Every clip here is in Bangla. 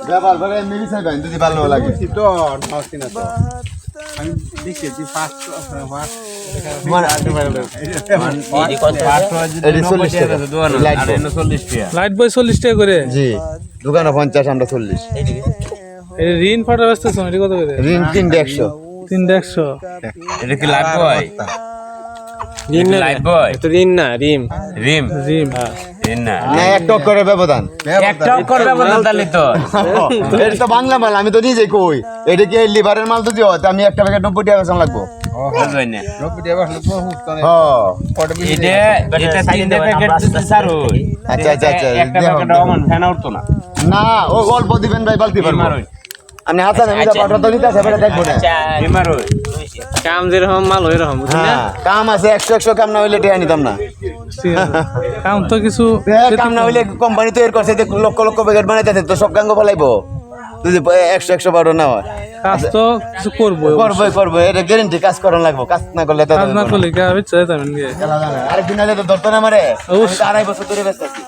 ব্যবহার করে এমনি চাইবেন যদি ভালো লাগে তো মাউসিনা তো আমি দেখেছি ফার্স্ট লাইট বয় 40 টাকা করে। জি দোকানে 50 আমরা 40। ঋণ ফাটা ব্যস্ত এটি কত করে? ঋণ 300 300। এটা কি লাইফ বয়? রিম না লাইফ বয় তো রিম না রিম রিম রিম রিম না না এক টক করে ব্যবধান এক টক করবে বদল তাহলে তো এটা তো বাংলা মাল আমি তো নিজে কই এটা কি লিভারের মাল তো দিও আমি একটা প্যাকেট 90 টাকা বেচন লাগবো বুঝবাই না হ্যাঁ এটা 3 প্যাকেট দিতে স্যার ওই আচ্ছা আচ্ছা আচ্ছা একটা প্যাকেট অমন ফেনা উঠতো না না ও গল্প দিবেন ভাই বালতি পারবো আমি হাসান আমি পাটা তো নিতে আছে বেটা দেখবো না বিমার ওই কাম যেরকম মাল ওই রকম বুঝলি না হ্যাঁ কাম আছে 100 কাম না হইলে টিয়া নিতাম না কাম তো কিছু কাম না হইলে কোম্পানি তৈরি করছে লক্ষ লক্ষ প্যাকেট বানাইতেছে তো সব গাঙ্গ ফলাইবো যদি 100 পাউডার না হয় কাজ তো কিছু করবো করবো এটা গ্যারান্টি কাজ করার লাগবো কাজ না করলে তো কাজ না করলে কি হবে চাই তেমন গিয়ে আরেকদিন আগে তো ধরতো না মারে 2.5 বছর ধরে ব্যস্ত আছি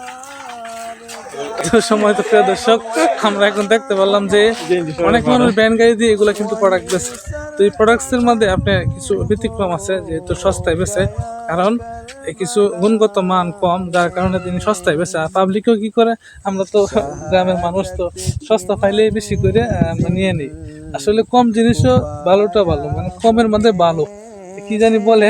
সময় তো প্রিয় দর্শক আমরা এখন দেখতে পারলাম যে অনেক মানুষ ব্যান গাড়ি দিয়ে এগুলো কিন্তু প্রোডাক্ট বেছে। তো এই প্রোডাক্টসের মধ্যে আপনার কিছু ব্যতিক্রম আছে যেহেতু সস্তায় বেছে, কারণ কিছু গুণগত মান কম যার কারণে তিনি সস্তায় বেছে। আর পাবলিকও কি করে, আমরা তো গ্রামের মানুষ তো সস্তা পাইলে বেশি করে আমরা নিয়ে নিই। আসলে কম জিনিসও ভালোটা ভালো, মানে কমের মধ্যে ভালো কি জানি বলে,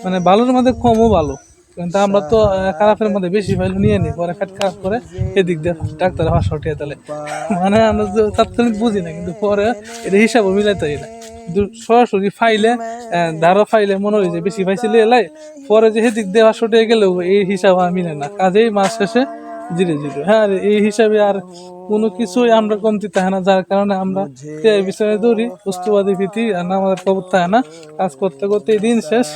মানে ভালোর মধ্যে কমও ভালো, কিন্তু আমরা তো খারাপের মধ্যে বেশি ভালো নিয়ে নিই, পরে পেট খারাপ করে এদিক দিয়ে ডাক্তার হওয়া সটিয়ে তাহলে মানে আমরা তাৎক্ষণিক বুঝি না, কিন্তু পরে এটা হিসাবও মিলাইতে হয় না। কিন্তু সরাসরি ফাইলে ধারো ফাইলে মনে হয় যে বেশি পাইছিল এলাই, পরে যে সেদিক দিয়ে সটিয়ে গেলেও এই হিসাব আর মিলে না, কাজেই মাস শেষে 0-0। হ্যাঁ এই হিসাবে আর কোনো কিছুই আমরা কমতি থাকে না, যার কারণে আমরা বিষয়ে দৌড়ি বস্তুবাদী ভীতি আর না আমাদের খবর থাকে না, কাজ করতে করতে দিন শেষ।